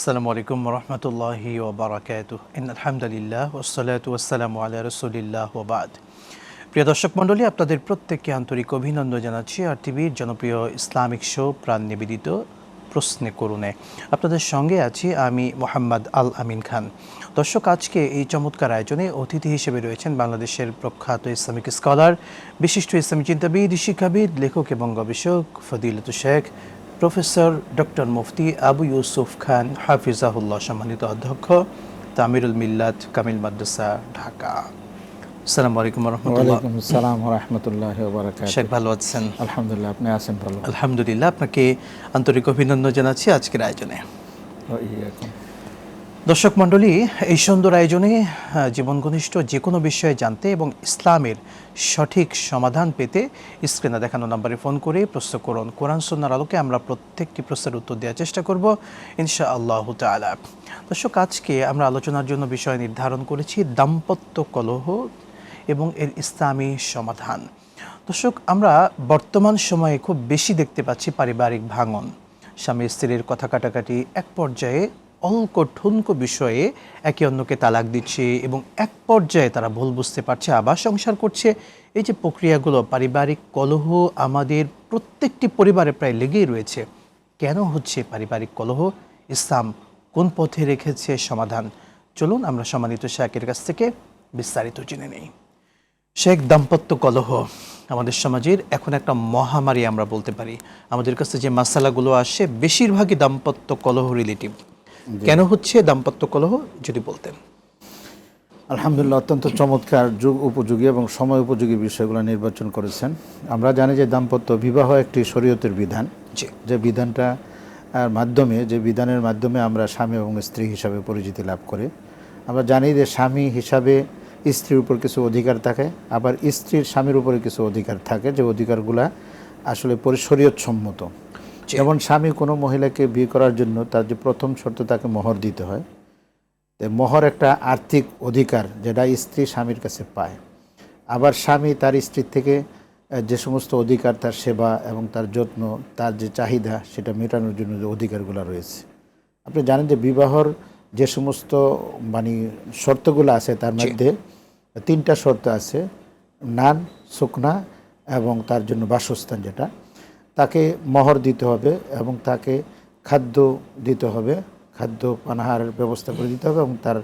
আসসালামু আলাইকুম রহমতুল্লাহি ওবরাকাতুহ। আলহামদুলিল্লাহ ওয়াসসালাতু ওয়াসসালামু আলা রাসূলিল্লাহ ওয়া বাদ। প্রিয় দর্শক মণ্ডলী, আপনাদের প্রত্যেককে আন্তরিক অভিনন্দন জানাচ্ছি আর টিভির জনপ্রিয় ইসলামিক শো প্রাণ নিবেদিত প্রশ্নে করুণে। আপনাদের সঙ্গে আছি আমি মোহাম্মদ আল আমিন খান। দর্শক, আজকে এই চমৎকার আয়োজনে অতিথি হিসেবে রয়েছেন বাংলাদেশের প্রখ্যাত ইসলামিক স্কলার, বিশিষ্ট ইসলামী চিন্তাবিদ, শিক্ষাবিদ, লেখক এবং গবেষক ফদিলতুল শেখ প্রফেসর ডক্টর মুফতি আবু ইউসুফ খান হাফিজাহুল্লাহ, সম্মানিত অধ্যক্ষ, তামিরুল মিল্লাত কামিল মাদ্রাসা, ঢাকা। আসসালামু আলাইকুম রহমতুল্লাহ। ওয়ালাইকুম আসসালাম ওয়া রাহমাতুল্লাহি ওয়া বারাকাতুহু। শেখ, ভালো আছেন? আলহামদুলিল্লাহ, আপনি আছেন ভালো? আলহামদুলিল্লাহ, আপনাকে আন্তরিক অভিনন্দন জানাচ্ছি আজকের আয়োজনে। দর্শক মণ্ডলী, এই সুন্দর আয়োজনে জীবন ঘনিষ্ঠ যে কোনো বিষয়ে জানতে এবং ইসলামের সঠিক সমাধান পেতে স্ক্রিনে দেখানো নম্বরে ফোন করে প্রশ্ন করুন। কোরআন সুন্নাহর আলোকে আমরা প্রত্যেকটি প্রশ্নের উত্তর দেওয়ার চেষ্টা করব ইনশাআল্লাহু তাআলা। দর্শক, আজকে আমরা আলোচনার জন্য বিষয় নির্ধারণ করেছি দাম্পত্য কলহ এবং এর ইসলামী সমাধান। দর্শক, আমরা বর্তমান সময়ে খুব বেশি দেখতে পাচ্ছি পারিবারিক ভাঙন, স্বামী স্ত্রীর কথা কাটাকাটি, এক পর্যায়ে অল্প ঠুনকো বিষয়ে একে অন্যকে তালাক দিচ্ছে এবং এক পর্যায়ে তারা ভুল বুঝতে পারছে, আবার সংসার করছে। এই যে প্রক্রিয়াগুলো, পারিবারিক কলহ আমাদের প্রত্যেকটি পরিবারে প্রায় লেগেই রয়েছে। কেন হচ্ছে পারিবারিক কলহ? ইসলাম কোন পথে রেখেছে সমাধান? চলুন আমরা সম্মানিত শেখের কাছ থেকে বিস্তারিত জেনে নেই। শেখ, দাম্পত্য কলহ আমাদের সমাজের এখন একটা মহামারী আমরা বলতে পারি। আমাদের কাছে যে মাসালাগুলো আসে বেশিরভাগই দাম্পত্য কলহ রিলেটিভ। কেন হচ্ছে দাম্পত্য কলহ, যদি বলতেন। আলহামদুলিল্লাহ, অত্যন্ত চমৎকার, যুগ উপযোগী এবং সময় উপযোগী বিষয়গুলো নির্বাচন করেছেন। আমরা জানি যে দাম্পত্য বিবাহ একটি শরীয়তের বিধান, যে বিধানটা বিধানের মাধ্যমে আমরা স্বামী এবং স্ত্রী হিসাবে পরিচিতি লাভ করি। আমরা জানি যে স্বামী হিসাবে স্ত্রীর উপর কিছু অধিকার থাকে, আবার স্ত্রীর স্বামীর উপরে কিছু অধিকার থাকে, যে অধিকারগুলা আসলে শরীয়তসম্মত। যেমন স্বামী কোনো মহিলাকে বিয়ে করার জন্য তার যে প্রথম শর্ত, তাকে মোহর দিতে হয়। মোহর একটা আর্থিক অধিকার যেটা স্ত্রী স্বামীর কাছে পায়। আবার স্বামী তার স্ত্রীর থেকে যে সমস্ত অধিকার, তার সেবা এবং তার যত্ন, তার যে চাহিদা, সেটা মেটানোর জন্য যে অধিকারগুলো রয়েছে। আপনি জানেন যে বিবাহর যে সমস্ত শর্তগুলো আছে, তার মধ্যে 3টা শর্ত আছে: নান, সুকনা এবং তার জন্য বাসস্থান, যেটা তাকে মোহর দিতে হবে এবং তাকে খাদ্য দিতে হবে, খাদ্য পানাহারের ব্যবস্থা করে দিতে হবে এবং তার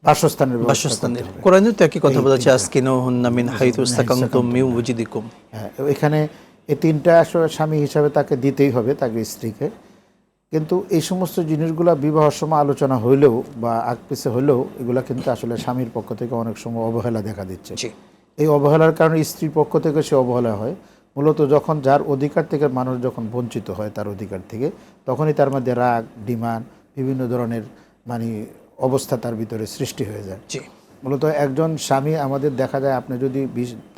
বাসস্থানের ব্যবস্থা করতে হবে। কোরআনে তো একই কথা বলেছে, আসকিনুহুন্না মিন হাইথু সাকানতুম মিন ওয়াজিদিকুম। হ্যাঁ, এখানে এই 3টা আসলে স্বামী হিসাবে তাকে দিতেই হবে, তাকে স্ত্রীকে। কিন্তু এই সমস্ত জিনিসগুলো বিবাহের সময় আলোচনা হইলেও বা আগ পিছে হইলেও এগুলা কিন্তু আসলে স্বামীর পক্ষ থেকে অনেক সময় অবহেলা দেখা দিচ্ছে। এই অবহেলার কারণে স্ত্রীর পক্ষ থেকে সে অবহেলা হয়। মূলত যখন যার অধিকার থেকে মানুষ যখন বঞ্চিত হয় তার অধিকার থেকে, তখনই তার মধ্যে রাগ, ডিমান্ড, বিভিন্ন ধরনের অবস্থা তার ভিতরে সৃষ্টি হয়ে যায়। মূলত একজন স্বামী, আমাদের দেখা যায়, আপনি যদি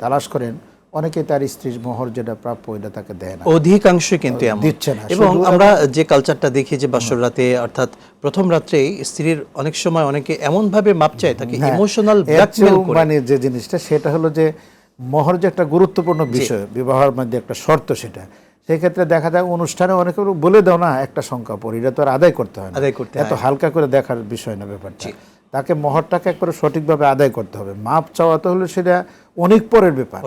তালাশ করেন, অনেকে তার স্ত্রীর মোহর যেটা প্রাপ্য এটা তাকে দেয় না, অধিকাংশ কিন্তু দিচ্ছে না। এবং আমরা যে কালচারটা দেখি যে বাসর রাতে, অর্থাৎ প্রথম রাত্রে স্ত্রীর অনেক সময় অনেকে এমন ভাবে মাপ চায়, তাকে ইমোশনাল ব্ল্যাকমেল করে। যে জিনিসটা, সেটা হলো যে মোহর যে একটা গুরুত্বপূর্ণ বিষয়, বিবাহের মধ্যে একটা শর্ত, সেটা সেক্ষেত্রে দেখা যায় অনুষ্ঠানে অনেকে বলে দাও না একটা সংখ্যা পড়ি, এটা তো আর আদায় করতে হয় না, এত হালকা করে দেখার বিষয় না ব্যাপারটা। তাকে মোহরটাকে একবারে সঠিকভাবে আদায় করতে হবে। মাপ চাওয়াতে হলে সেটা অনেক পরের ব্যাপার।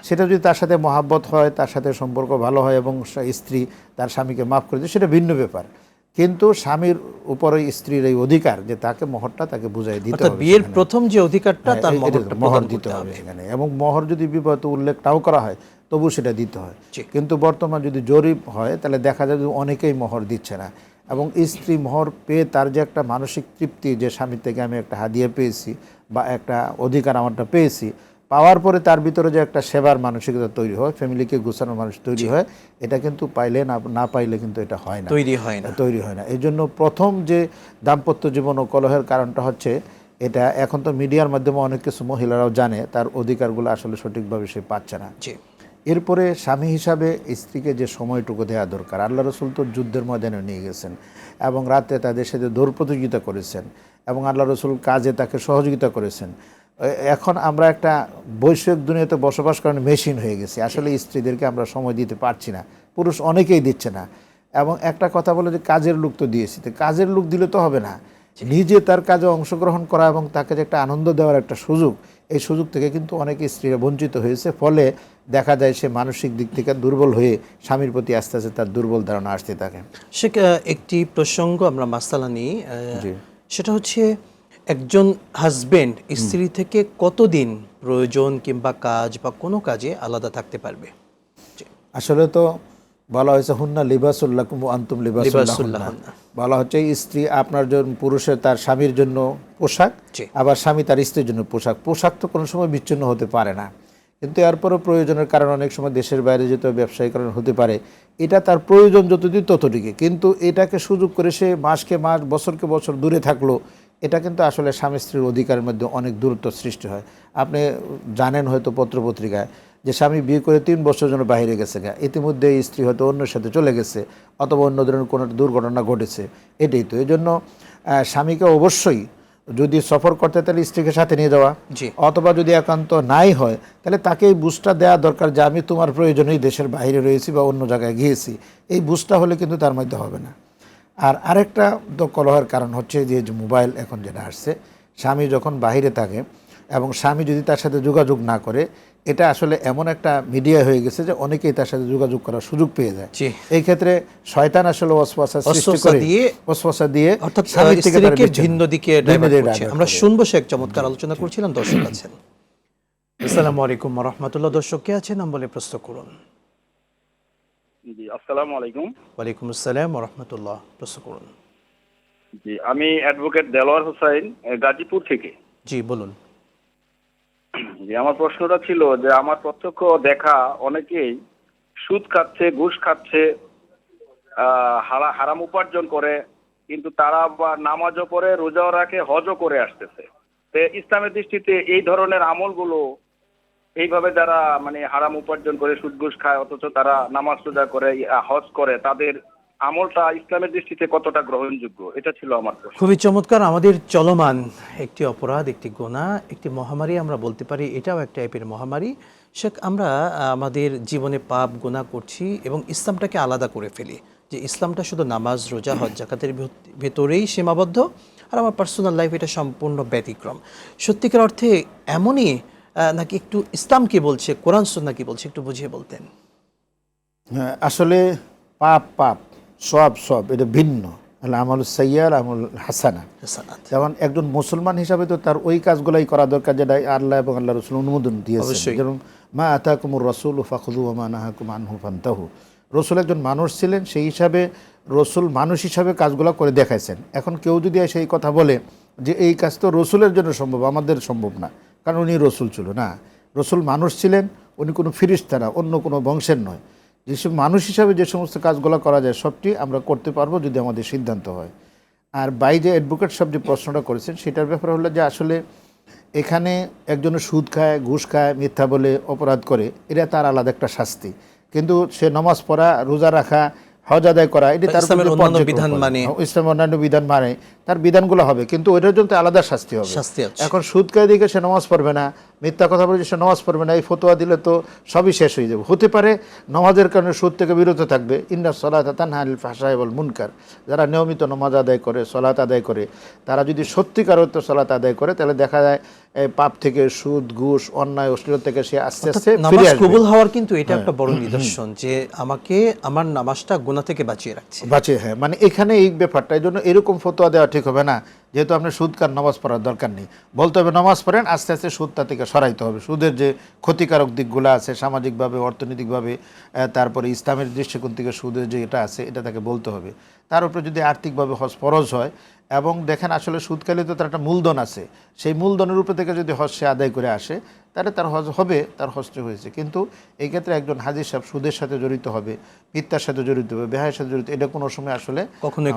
সেটা যদি তার সাথে মহাব্বত হয়, তার সাথে সম্পর্ক ভালো হয় এবং স্ত্রী তার স্বামীকে মাফ করে দেয়, সেটা ভিন্ন ব্যাপার। কিন্তু স্বামীর উপরে স্ত্রীর এই অধিকার যে তাকে মোহরটা তাকে বুঝাই দিতে হবে, বিয়ের প্রথম যে অধিকারটা, তার মোহর দিতে হবে সেখানে। এবং মোহর যদি বিবাহতে উল্লেখটাও করা হয়, তবু সেটা দিতে হয়। কিন্তু বর্তমান যদি জরিপ হয়, তাহলে দেখা যায় যে অনেকেই মোহর দিচ্ছে না। এবং স্ত্রী মোহর পেয়ে তার যে একটা মানসিক তৃপ্তি, যে স্বামীর থেকে আমি একটা হাদিয়া পেয়েছি বা একটা অধিকার আমারটা পেয়েছি, পাওয়ার পরে তার ভিতরে যে একটা সেবার মানসিকতা তৈরি হয়, ফ্যামিলিকে গুছানোর মানুষ তৈরি হয়, এটা কিন্তু পাইলে না পাইলে কিন্তু এটা হয় না, তৈরি হয় না। এই জন্য প্রথম যে দাম্পত্য জীবন ও কলহের কারণটা হচ্ছে এটা। এখন তো মিডিয়ার মাধ্যমে অনেক কিছু মহিলারাও জানে, তার অধিকারগুলো আসলে সঠিকভাবে সে পাচ্ছে না। এরপরে স্বামী হিসাবে স্ত্রীকে যে সময়টুকু দেওয়া দরকার, আল্লাহ রসুল তো যুদ্ধের ময়দানে নিয়ে গেছেন এবং রাতে তাদের সাথে দৌড় প্রতিযোগিতা করেছেন এবং আল্লাহ রসুল কাজে তাকে সহযোগিতা করেছেন। এখন আমরা একটা বৈষয়িক দুনিয়াতে বসবাস করার মেশিন হয়ে গেছি, আসলে স্ত্রীদেরকে আমরা সময় দিতে পারছি না, পুরুষ অনেকেই দিচ্ছে না। এবং একটা কথা বলে যে কাজের লোক তো দিয়েছি, তো কাজের লোক দিলে তো হবে না, নিজে তার কাজে অংশগ্রহণ করা এবং তাকে যে একটা আনন্দ দেওয়ার একটা সুযোগ, এই সুযোগ থেকে কিন্তু অনেক স্ত্রীরা বঞ্চিত হয়েছে। ফলে দেখা যায় সে মানসিক দিক থেকে দুর্বল হয়ে স্বামীর প্রতি আস্তে আস্তে তার দুর্বল ধারণা আসতে থাকে। সে একটি প্রসঙ্গ আমরা মাসালা নিই, জি। সেটা হচ্ছে একজন হাজবেন্ড স্ত্রী থেকে কতদিন প্রয়োজন কিংবা কাজ বা কোনো কাজে আলাদা থাকতে পারবে? আসলে তো বলা হয়েছে হুন্না লিবাসুল্লাকুম ওয়া আনতুম লিবাসুল্লাহ, বলা হচ্ছে স্ত্রী আপনার জন্য, পুরুষের তার স্বামীর জন্য পোশাক, আবার স্বামী তার স্ত্রীর জন্য পোশাক। পোশাক তো কোনো সময় বিচ্ছিন্ন হতে পারে না, কিন্তু এরপরও প্রয়োজনের কারণে অনেক সময় দেশের বাইরে যেতে ব্যবসায়িক কারণ হতে পারে, এটা তার প্রয়োজন যতদিন ততদিকে। কিন্তু এটাকে সুযোগ করে সে মাসকে মাস বছরকে বছর দূরে থাকলো, এটা কিন্তু আসলে স্বামী স্ত্রীর অধিকারের মধ্যে অনেক দূরত্ব সৃষ্টি হয়। আপনি জানেন হয়তো পত্রপত্রিকায় যে স্বামী বিয়ে করে 3 বছর জন্য বাইরে গেছে, ইতিমধ্যে স্ত্রী হয়তো অন্যের সাথে চলে গেছে অথবা অন্য ধরনের কোনো দুর্ঘটনা ঘটেছে। এটাই তো, এই জন্য স্বামীকে অবশ্যই যদি সফর করতে তাহলে স্ত্রীকে সাথে নিয়ে যাওয়া, অথবা যদি একান্ত নাই হয় তাহলে তাকে এই বুঝটা দেওয়া দরকার যে আমি তোমার প্রয়োজনেই দেশের বাইরে রয়েছি বা অন্য জায়গায় গিয়েছি। এই বুঝটা হলে কিন্তু তার মধ্যে হবে না। আর আরেকটা তো কলহের কারণ হচ্ছে যে মোবাইল এখন যেটা আসছে, স্বামী যখন বাইরে থাকে এবং স্বামী যদি তার সাথে যোগাযোগ না করে, এটা আসলে এমন একটা মিডিয়া হয়ে গেছে যে অনেকেই তার সাথে যোগাযোগ করার সুযোগ পেয়ে যায়। এই ক্ষেত্রে শয়তান আসলে ওয়াসওয়াসা সৃষ্টি করে, ওয়াসওয়াসা দিয়ে অর্থাৎ স্ত্রীকে ভিন্ন দিকে ডাইভার্ট করছে। আমরা শুনবো, সে এক চমৎকার আলোচনা করছিলাম, দর্শক আছেন। আসসালামু আলাইকুম ওয়া রাহমাতুল্লাহ। দর্শক কে আছেন নাম বলে প্রশ্ন করুন। জি, আসসালামু আলাইকুম। ওয়ালাইকুম আসসালাম ওয়া রাহমাতুল্লাহ, প্রশ্ন করুন। জি, আমি অ্যাডভোকেট দেলোয়ার হোসেন, গাজীপুর থেকে। জি বলুন। জি, আমার প্রশ্নটা ছিল যে আমার প্রত্যক্ষ দেখা অনেকেই সুদ খাচ্ছে, ঘুষ খাচ্ছে, হারাম উপার্জন করে, কিন্তু তারা আবার নামাজও পড়ে, রোজাও রাখে, হজও করে আসতেছে। তো ইসলামের দৃষ্টিতে এই ধরনের আমলগুলো, এইভাবে যারা মানে হারাম উপার্জন করে সুদ ঘুষ খায় অথচ তারা নামাজ রোজা করে, হজ করে, তাদের আমলটা ইসলামের দৃষ্টিতে কতটা গ্রহণযোগ্য? এটা ছিল আমার প্রশ্ন। খুবই চমৎকার। আমাদের চলমান একটি অপরাধ, একটি গুনাহ, একটি মহামারী আমরা বলতে পারি, এটাও এক টাইপের মহামারী। আমরা আমাদের জীবনে পাপ গুনাহ করছি এবং ইসলামটাকে আলাদা করে ফেলি, যে ইসলামটা শুধু নামাজ রোজা হজ জাকাতের ভেতরেই সীমাবদ্ধ, আর আমার পার্সোনাল লাইফ এটা সম্পূর্ণ ব্যতিক্রম। সত্যিকার অর্থে এমনই নাকি একটু ইসলাম কি বলছে, কোরআন সুন্নাহ কি বলছে, একটু বুঝিয়ে বলতেন। হ্যাঁ, আসলে পাপ পাপ, সব সব এটা ভিন্ন। আমল সাইয়্যার, আমল হাসানা। যেমন একজন মুসলমান হিসাবে তো তার ওই কাজগুলাই করা দরকার যেটা আল্লাহ এবং আল্লাহ রাসূল অনুমোদন দিয়েছেন। যেমন মা আতাকুমুর রাসূল ফাখুযু ওয়া মা নাহাকুম আনহু ফান্তাহু। রসুল একজন মানুষ ছিলেন, সেই হিসাবে রসুল মানুষ হিসাবে কাজগুলো করে দেখাইছেন। এখন কেউ যদি সেই কথা বলে যে এই কাজ তো রসুলের জন্য সম্ভব, আমাদের সম্ভব না, কারণ উনি রসুল ছিল না। রসুল মানুষ ছিলেন, উনি কোনো ফিরিস্তা না, অন্য কোনো বংশের নয়। যেসব মানুষ হিসাবে যে সমস্ত কাজগুলো করা যায় সবটি আমরা করতে পারবো যদি আমাদের সিদ্ধান্ত হয়। আর বাইরে অ্যাডভোকেট সাহেব যে প্রশ্নটা করেছেন সেটার ব্যাপারে হলো যে আসলে এখানে একজনের সুদ খায়, ঘুষ খায়, মিথ্যা বলে অপরাধ করে, এটা তার আলাদা একটা শাস্তি। কিন্তু সে নামাজ পড়া, রোজা রাখা, হজ আদায় করা, এটা তার ইসলামের অন্যান্য বিধান মানে তার বিধানগুলো হবে, কিন্তু ওইটার জন্য আলাদা শাস্তি হবে। এখন সুদ খায় দিকে সে নামাজ পড়বে না, মিথ্যা কথা বলে সে নামাজ পড়বে না, এই ফতোয়া দিলে তো সবই শেষ হয়ে যাবে। হতে পারে নামাজের কারণে সুদ থেকে বিরত থাকবে। ইন্না সলাতা তানহা আনিল ফাহশাই ওয়াল মুনকার। যারা নিয়মিত নামাজ আদায় করে, সলাত আদায় করে, তারা যদি সত্যিকার অর্থে সলাত আদায় করে তাহলে দেখা যায় এই পাপ থেকে, সুদ ঘুষ অন্যায় অশ্লীলতা থেকে সে আস্তে আস্তে ফিরে আসবে। কবুল হওয়ার কিন্তু এটা একটা বড় নিদর্শন যে আমাকে আমার নামাজটা গুনাহ থেকে বাঁচিয়ে রাখছে, হ্যাঁ, মানে এখানে এই ব্যাপারটা, এই জন্য এরকম ফতোয়া দেওয়া ঠিক হবে না যেহেতু আপনি সুদ কার নামাজ পড়ার দরকার নেই। বলতে হবে নামাজ পড়েন, আস্তে আস্তে সুদটা থেকে সরাইতে হবে। সুদের যে ক্ষতিকারক দিকগুলো আছে সামাজিকভাবে, অর্থনৈতিকভাবে, তারপরে ইসলামের দৃষ্টিকোণ থেকে সুদের যে এটা আছে এটা তাকে বলতে হবে। তার উপরে যদি আর্থিকভাবে হজ ফরজ হয় এবং দেখেন আসলে সুদ খেলে তো তার একটা মূলধন আছে, সেই মূলধনের উপর থেকে যদি হজ সে আদায় করে আসে তাহলে তার হজ হবে, তার হজটা হয়েছে। কিন্তু এই ক্ষেত্রে একজন হাজির সাহেব সুদের সাথে জড়িত হবে, মিথ্যার সাথে জড়িত হবে, বেহায়ের সাথে জড়িত, এটা কোনো সময় আসলে কখনোই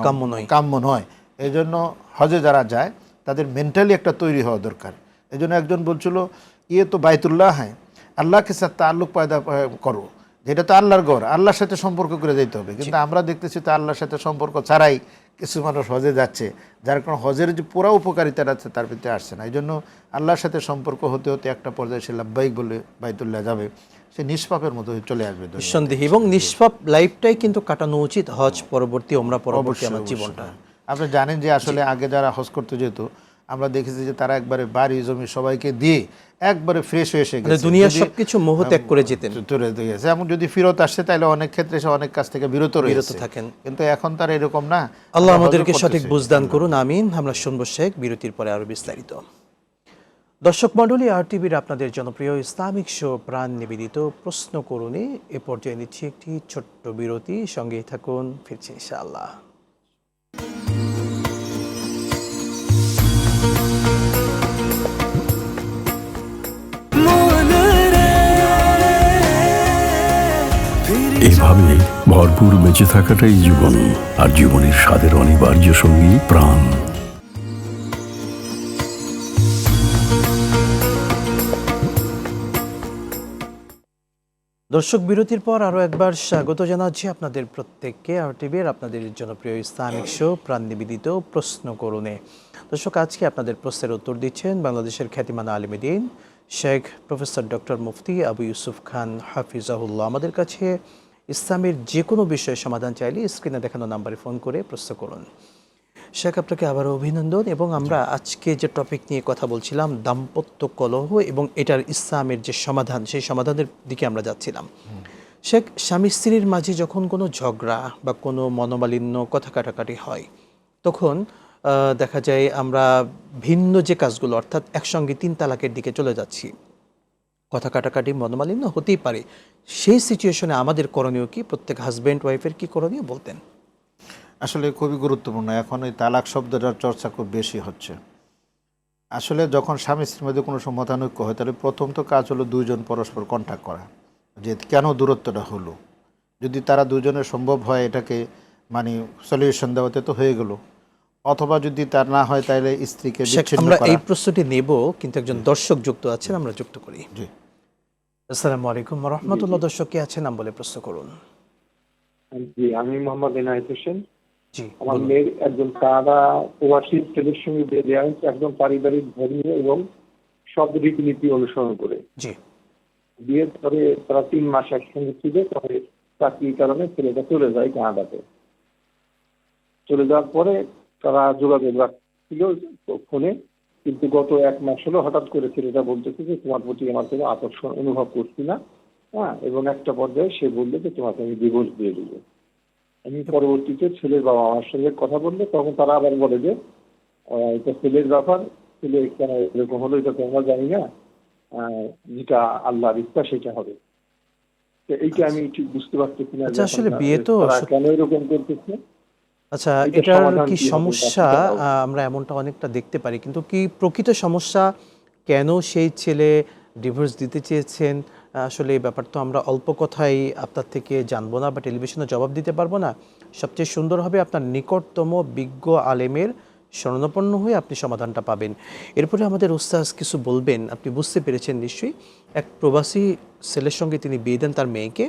কাম্য নয়। এই জন্য হজে যারা যায় তাদের মেন্টালি একটা তৈরি হওয়া দরকার। এই জন্য একজন বলছিল ইয়ে তো বাইতুল্লাহ হ্যাঁ, আল্লাহকে সাথে তাল্লুক পয়দা করো, যেটা তো আল্লাহর ঘর, আল্লাহর সাথে সম্পর্ক করে যেতে হবে। কিন্তু আমরা দেখতেছি তো আল্লাহর সাথে সম্পর্ক ছাড়াই কিছু মানুষ হজে যাচ্ছে, যার কারণে হজের যে পুরো উপকারিতাটা আছে তার ভিতরে আসছে না। এই জন্য আল্লাহর সাথে সম্পর্ক হতে হতে একটা পর্যায়ে সে লাব্বাইক বলে বাইতুল্লাহ যাবে, সে নিষ্পাপের মতো হয়ে চলে আসবে দুনিয়াতে। নিঃসন্দেহে, এবং নিষ্পাপ লাইফটাই কিন্তু কাটানো উচিত হজ পরবর্তী, ওমরা পরবর্তী আমার জীবনটা। আপনি জানেন যে আসলে আগে যারা হজ করতে যেত, আমরা দেখেছি যে তারা একবারে বাড়ি জমি সবাইকে দিয়ে একবারে ফ্রেশ হয়ে এসে গেছে, দুনিয়ার সবকিছু মোহ ত্যাগ করে যেতেন। চলে গেছে। এমন যদি ফিরত আসছে তাহলে অনেক ক্ষেত্রে সে অনেক কাজ থেকে বিরত থাকেন। কিন্তু এখন তার এরকম না। আল্লাহ আমাদেরকে সঠিক বুঝদান করুন, আমিন। আমরা শুনবো শেখ, বিরতির পরে আরো বিস্তারিত। দর্শক মণ্ডলী, RTVর আপনাদের জনপ্রিয় ইসলামিক শো প্রাণ নিবেদিত প্রশ্ন করুনে এ পর্যায়ে নিচ্ছি একটি ছোট্ট বিরতি, সঙ্গেই থাকুন, ফিরছি ইনশাআল্লাহ। এভাবে ভরপুর বেঁচে থাকাটাই জীবন, আর জীবনের স্বাদের অনিবার্য সঙ্গী প্রাণ। দর্শক, বিরতির পর আরও একবার স্বাগত জানাচ্ছি আপনাদের প্রত্যেককে RTVর আপনাদের জনপ্রিয় ইসলামিক শো প্রাণ নিবেদিত প্রশ্ন করুনে। দর্শক, আজকে আপনাদের প্রশ্নের উত্তর দিচ্ছেন বাংলাদেশের খ্যাতিমান আলেম দ্বীন শেখ প্রফেসর ডক্টর মুফতি আবু ইউসুফ খান হাফিজাহুল্লাহ। আমাদের কাছে ইসলামের যে কোনো বিষয়ে সমাধান চাইলে স্ক্রিনে দেখানো নাম্বারে ফোন করে প্রশ্ন করুন। শেখ, আপনাকে আবারও অভিনন্দন। এবং আমরা আজকে যে টপিক নিয়ে কথা বলছিলাম, দাম্পত্য কলহ এবং এটার ইসলামের যে সমাধান, সেই সমাধানের দিকে আমরা যাচ্ছিলাম। শেখ, স্বামী স্ত্রীর মাঝে যখন কোনো ঝগড়া বা কোনো মনোমালিন্য, কথা কাটাকাটি হয়, তখন দেখা যায় আমরা ভিন্ন যে কাজগুলো, অর্থাৎ একসঙ্গে 3 তালাকের দিকে চলে যাচ্ছি। কথা কাটাকাটি, মনোমালিন্য হতেই পারে। সেই সিচুয়েশনে আমাদের করণীয় কি? প্রত্যেক হাজব্যান্ড ওয়াইফের কি করণীয় বলতেন? আসলে খুবই গুরুত্বপূর্ণ। এখন এই তালাক শব্দটার চর্চা খুব বেশি হচ্ছে। আসলে যখন স্বামী স্ত্রীর মধ্যে কোনো মতানৈক্য হয়, তাহলে প্রথম তো কাজ হলো দুইজন পরস্পর কন্ট্যাক্ট করা, যে কেন দূরত্বটা হলো। যদি তারা দুজনের সম্ভব হয় এটাকে মানে সলিউশন দেওয়াতে তো হয়ে গেল, অথবা যদি তার না হয় তাহলে স্ত্রীকে বিচ্ছিন্ন আমরা করা। এই প্রশ্নটি নেব, কিন্তু একজন দর্শক যুক্ত আছেন, আমরা যুক্ত করি। জি, আসসালামু আলাইকুম ওয়া রাহমাতুল্লাহ। দর্শক কে আছেন, নাম বলে প্রশ্ন করুন। জি, আমি মোহাম্মদ এনায়েত হোসেন। জি, আমার মেয়ের একজন কানাডা প্রবাসী ছেলের সঙ্গে বিয়ে দেওয়া হয়েছে, একদম পারিবারিক ধর্মীয় এবং সব রীতিনীতি অনুসরণ করে। জি, বিয়ের পরে তারা 3 মাস একসঙ্গে ছিল, পরে চাকরির কারণে ছেলেটা চলে যায় কানাডাতে। চলে যাওয়ার পরে তারা যোগাযোগ রাখছিল ফোনে, কিন্তু গত 1 মাস হলো হঠাৎ করে ছেলেটা বলতেছে যে তোমার প্রতি আমার কোনো আকর্ষণ অনুভব করছি না। হ্যাঁ, এবং একটা পর্যায়ে সে বললো যে তোমাকে আমি ডিভোর্স দিয়ে দেবো। আমি পরবর্তীতে ছেলের বাবা আমার সঙ্গে কথা বললে তখন তারা আবার বলে যে এটা ছেলের ব্যাপার, ছেলে কেন এরকম হলো এটা তো আমরা জানি না, যেটা আল্লাহর ইচ্ছা সেটা হবে। তো এইটা আমি ঠিক বুঝতে পারতেছি না আসলে বিয়ে তো কেন এরকম করতেছে। আচ্ছা, এটার কি সমস্যা? আমরা এমনটা অনেকটা দেখতে পারি, কিন্তু কি প্রকৃত সমস্যা, কেন সেই ছেলে ডিভোর্স দিতে চেয়েছেন? আসলে এই ব্যাপার তো আমরা অল্প কথাই আপনার থেকে জানবো না বা টেলিভিশনে জবাব দিতে পারবো না। সবচেয়ে সুন্দর হবে আপনার নিকটতম বিজ্ঞ আলেমের শরণাপন্ন হয়ে আপনি সমাধানটা পাবেন। এরপরে আমাদের উস্তাজ কিছু বলবেন। আপনি বুঝতে পেরেছেন নিশ্চয়ই, এক প্রবাসী ছেলের সঙ্গে তিনি বিয়ে দেন তার মেয়েকে,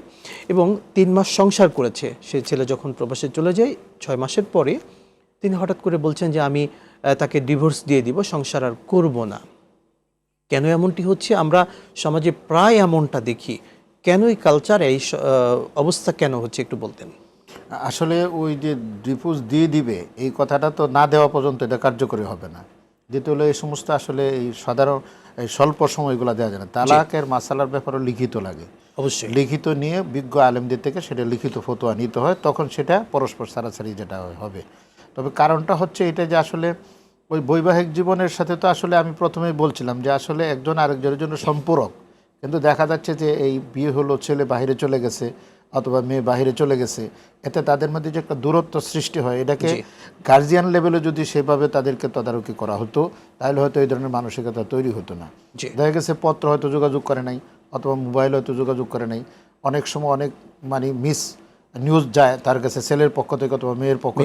এবং 3 মাস সংসার করেছে। সেই ছেলে যখন প্রবাসে চলে যায় 6 মাসের পরে তিনি হঠাৎ করে বলছেন যে আমি তাকে ডিভোর্স দিয়ে দিব, সংসার আর করব না। কেন এমনটি হচ্ছে? আমরা সমাজে প্রায় এমনটা দেখি। কেন এই কালচার, এই অবস্থা কেন হচ্ছে, একটু বলতেন? আসলে ওই যে ডিভোর্স দিয়ে দিবে এই কথাটা তো না দেওয়া পর্যন্ত এটা কার্যকরী হবে না। দ্বিতীয় হলো এই সমস্ত আসলে এই সাধারণ এই স্বল্প সময়গুলো দেওয়া যায় না। তালাকের মাসালার ব্যাপারে লিখিত লাগে, অবশ্যই লিখিত নিয়ে বিজ্ঞ আলেমদের থেকে সেটা লিখিত ফতোয়া নিতে হয়, তখন সেটা পরস্পর সারাসারি যেটা হবে। তবে কারণটা হচ্ছে এটা যে আসলে ওই বৈবাহিক জীবনের সাথে তো আসলে আমি প্রথমেই বলছিলাম যে আসলে একজন আরেকজনের জন্য সম্পূরক, কিন্তু দেখা যাচ্ছে যে এই বিয়ে হলো, ছেলে বাইরে চলে গেছে অথবা মেয়ে বাইরে চলে গেছে, এতে তাদের মধ্যে যে একটা দূরত্ব সৃষ্টি হয়, এটাকে গার্জিয়ান লেভেলে যদি সেভাবে তাদেরকে তদারকি করা হতো তাহলে হয়তো এই ধরনের মানসিকতা তৈরি হতো না। দেখা গেছে পত্র হয়তো যোগাযোগ করে নাই, অথবা মোবাইল হয়তো যোগাযোগ করে নাই। অনেক সময় অনেক মানে মিস নিউজ যায় তার কাছে ছেলের পক্ষ থেকে অথবা মেয়ের পক্ষ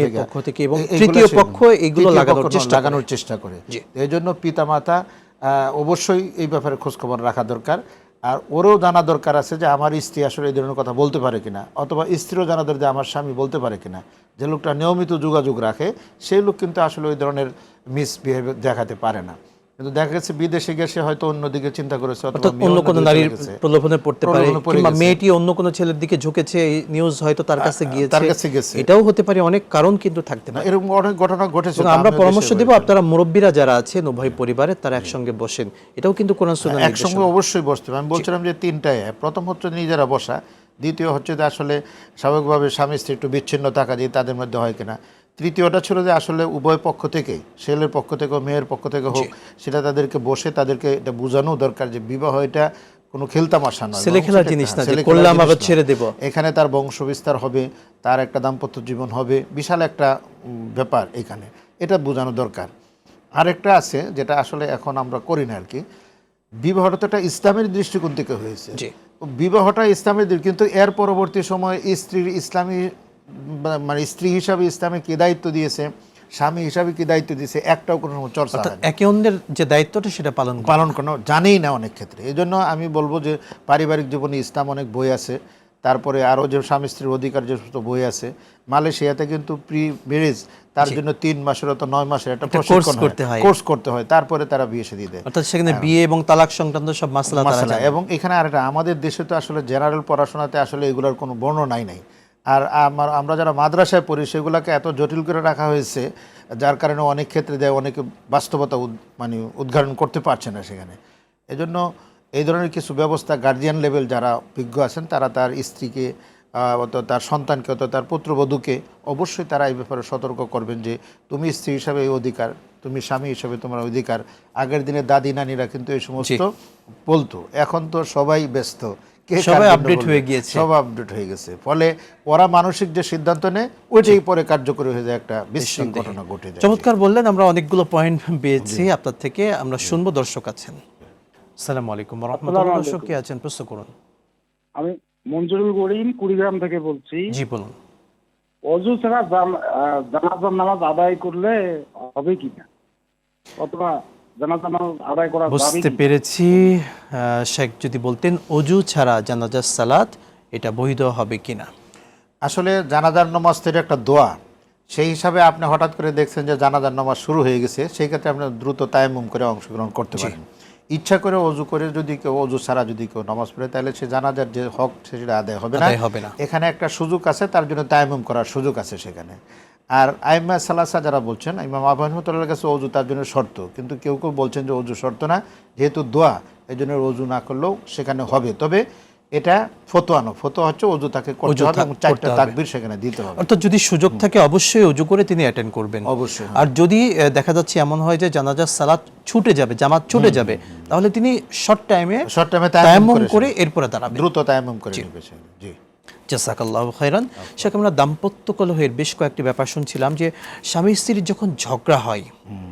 থেকে, এবং তৃতীয় পক্ষ এগুলো লাগানোর চেষ্টা করে। এই জন্য পিতামাতা অবশ্যই এই ব্যাপারে খোঁজখবর রাখা দরকার। আর ওরও জানা দরকার আছে যে আমার স্ত্রী আসলে এই ধরনের কথা বলতে পারে কিনা, অথবা স্ত্রীরও জানা দরকার যে আমার স্বামী বলতে পারে কিনা। যে লোকটা নিয়মিত যোগাযোগ রাখে সেই লোক কিন্তু আসলে ওই ধরনের মিসবিহেভিয়ার দেখাতে পারে না। কিন্তু দেখা গেছে বিদেশে গেছে হয়তো অন্যদিকে চিন্তা করেছে, অথবা অর্থাৎ মেয়ে অন্য কোনো অন্যদিকে নারীর চলে গেছে। প্রলোভনে পড়তে পারে, প্রলোভনে পড়ে কিংবা গেছে। মেয়েটি অন্য কোনো ছেলের দিকে ঝুঁকেছে, এই নিউজ হয়তো তার কাছে তার কাছে গেছে। এটাও হতে পারে, অনেক কারণ কিন্তু থাকতে না, পারে। এরকম অনেক ঘটনা ঘটেছে। এবং আমরা পরামর্শ দেব আপনারা মুরব্বীরা যারা আছেন উভয় পরিবারের, তারা একসঙ্গে বসেন, এটাও কিন্তু কোরআন সুন্নাহর একসঙ্গে নির্দেশনা। অবশ্যই বসতে হবে। আমি বলছিলাম যে তিনটায়, প্রথম হচ্ছে নিজেরা বসা, দ্বিতীয় হচ্ছে যে আসলে স্বাভাবিকভাবে স্বামী স্ত্রী একটু বিচ্ছিন্ন থাকা যে তাদের মধ্যে হয় কিনা, তৃতীয়টা ছিল যে আসলে উভয় পক্ষ থেকে, ছেলের পক্ষ থেকে মেয়ের পক্ষ থেকে হোক, সেটা তাদেরকে বসে তাদেরকে এটা বোঝানো দরকার যে বিবাহ এটা কোনো খেলতামাশা নয়, ছেলে খেলার জিনিস না, যে করলাম আবার ছেড়ে দেব। এখানে তার বংশ বিস্তার হবে, তার একটা দাম্পত্য জীবন হবে, বিশাল একটা ব্যাপার এখানে, এটা বোঝানো দরকার। আরেকটা আছে যেটা আসলে এখন আমরা করি না আর কি, বিবাহটা তো একটা ইসলামের দৃষ্টিকোণ থেকে হয়েছে। বিবাহটা ইসলামের কিন্তু এর পরবর্তী সময় স্ত্রীর ইসলামী মানে স্ত্রী হিসাবে ইসলামে কি দায়িত্ব দিয়েছে, স্বামী হিসাবে কি দায়িত্ব দিয়েছে, একটাও কোনো চর্চা হয় না। একে অন্যের যে দায়িত্বটা সেটা পালন করানো জানেই না অনেক ক্ষেত্রে। এই জন্য আমি বলবো যে পারিবারিক জীবনে ইসলাম অনেক বই আছে, তারপরে আরও যে স্বামী স্ত্রীর অধিকার যে সমস্ত বই আছে। মালয়েশিয়াতে কিন্তু প্রি ম্যারেজ তার জন্য 3 মাসের অথবা 9 মাসের একটা কোর্স করতে হয়, তারপরে তারা বিয়ে শাদী দেয়। অর্থাৎ সেখানে বিয়ে এবং তালাক সংক্রান্ত সব মাসলা তারা জানে। এবং এখানে আরেকটা, আমাদের দেশে তো আসলে জেনারেল পড়াশোনাতে আসলে এগুলোর কোনো বর্ণনাই নাই। আর আমরা যারা মাদ্রাসায় পড়ি সেগুলোকে এত জটিল করে রাখা হয়েছে, যার কারণে অনেক ক্ষেত্রে দেয় অনেকে বাস্তবতা মানে উদ্ঘাটন করতে পারছে না সেখানে। এজন্য এই ধরনের কিছু ব্যবস্থা গার্জিয়ান লেভেল যারা বিজ্ঞ আছেন তারা তার স্ত্রীকে অথবা তার সন্তানকে অথবা তার পুত্রবধূকে অবশ্যই তারা এই ব্যাপারে সতর্ক করবেন যে তুমি স্ত্রী হিসাবে এই অধিকার, তুমি স্বামী হিসাবে তোমার অধিকার। আগের দিনে দাদি নানিরা কিন্তু এই সমস্ত বলতো, এখন তো সবাই ব্যস্ত, সবাই আপডেট হয়ে গিয়েছে, সব আপডেট হয়ে গেছে। ফলে ওরা মানসিক যে সিদ্ধান্ত নেয় ওইটাই পরে কার্যকরী হয়ে যায়, একটা বিশৃঙ্খল ঘটনা ঘটে যায়। চমৎকার বললেন, আমরা অনেকগুলো পয়েন্ট পেয়েছি আপনার থেকে। আমরা শুনবো, দর্শক আছেন। আসসালামু আলাইকুম ওয়া রাহমাতুল্লাহ। দর্শক কে আছেন, প্রশ্ন করুন। আমি মঞ্জুরুল করিম কুড়িগ্রাম থেকে বলছি। জি বলুন। অজু ছাড়া জানাজার নামাজ আদায় করলে হবে কিনা, অথবা জানাজার নামাজ আদায় করা যাবে বুঝতে কি? পেরেছি। শেখ যদি বলতেন অজু ছাড়া জানাজার সালাত এটা বৈধ হবে কিনা। আসলে জানাজার নামাজ তো একটা দোয়া, সেই হিসাবে আপনি হঠাৎ করে দেখছেন যে জানাজার নামাজ শুরু হয়ে গেছে, সেই ক্ষেত্রে আপনি দ্রুত তায়াম্মুম করে অংশগ্রহণ করতে পারেন। ইচ্ছা করে অজু করে যদি কেউ অজু ছাড়া যদি কেউ নামাজ পড়ে তাহলে সে জানাজার যে হক সেটা আদায় হবে না। এখানে একটা সুযোগ আছে, তার জন্য তায়াম্মুম করার সুযোগ আছে সেখানে। আর আইম্মা সালাসা যারা বলছেন, ইমাম আবু হানিফার কাছে অজু তার জন্য শর্ত, কিন্তু কেউ কেউ বলছেন যে অজু শর্ত না, যেহেতু দোয়া এই জন্য অজু না করলেও সেখানে হবে। তবে এটা ফতোয়া হচ্ছে অজু তাকে করতে হবে এবং 4টা তাকবীর সেখানে দিতে হবে। অর্থাৎ যদি সুযোগ থাকে অবশ্যই অজু করে তিনি অ্যাটেন্ড করবেন অবশ্যই। আর যদি দেখা যাচ্ছে এমন হয় যে জানাজার সালাত ছুটে যাবে, জামাত ছুটে যাবে, তাহলে তিনি শর্ট টাইমে তায়াম্মুম করে এরপরে দাঁড়াবেন, দ্রুত তায়াম্মুম করে নেবে। জি, জাযাকাল্লাহু খাইরান। শেখ, আমরা দাম্পত্য কলহের বেশ কয়েকটি ব্যাপার শুনছিলাম যে স্বামী স্ত্রীর যখন ঝগড়া হয়,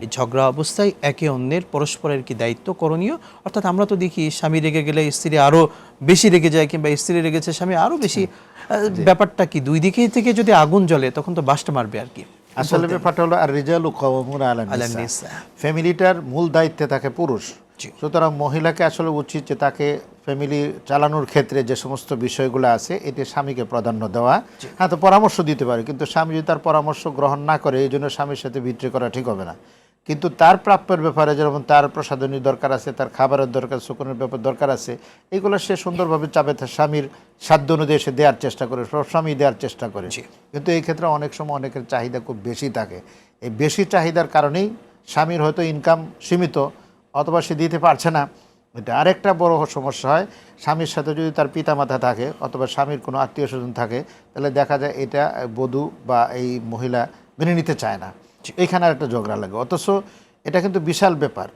এই ঝগড়া অবস্থায় একে অন্যের পরস্পরের কি দায়িত্ব করণীয়। অর্থাৎ আমরা তো দেখি স্বামী রেগে গেলে স্ত্রী আরও বেশি রেগে যায়, কিংবা স্ত্রী রেগেছে স্বামী আরও বেশি। ব্যাপারটা কি, দুই দিকে থেকে যদি আগুন জ্বলে তখন তো বাস্ট মারবে আর কি। আসলে ব্যাপারটা হলো আর রিজালু কাওয়ামুন আলান নিসা, ফ্যামিলিটার মূল দায়িত্বে থাকে পুরুষ। সুতরাং মহিলাকে আসলে উচিত যে তাকে ফ্যামিলি চালানোর ক্ষেত্রে যে সমস্ত বিষয়গুলো আছে এটি স্বামীকে প্রাধান্য দেওয়া। হ্যাঁ, তো পরামর্শ দিতে পারে, কিন্তু স্বামী যদি তার পরামর্শ গ্রহণ না করে এই জন্য স্বামীর সাথে বিদ্রোহ করা ঠিক হবে না। কিন্তু তার প্রাপ্যের ব্যাপারে যেমন তার প্রসাধনীর দরকার আছে, তার খাবারের দরকার, সুকনের ব্যাপার দরকার আছে, এগুলো সে সুন্দরভাবে চাবে স্বামীর সাধ্য অনুযায়ী সে দেওয়ার চেষ্টা করে, স্বামী দেওয়ার চেষ্টা করে। কিন্তু এই ক্ষেত্রে অনেক সময় অনেকের চাহিদা খুব বেশি থাকে। এই বেশি চাহিদার কারণেই স্বামীর হয়তো ইনকাম সীমিত অথবা সে দিতে পারছে না। এটা আরেকটা বড় সমস্যা হয়, স্বামীর সাথে যদি তার পিতামাতা থাকে অথবা স্বামীর কোনো আত্মীয় স্বজন থাকে, তাহলে দেখা যায় এটা বধূ বা এই মহিলা মেনে নিতে চায় না। এখানে আর একটা ঝগড়া লাগে। অথচ এটা কিন্তু বিশাল ব্যাপার।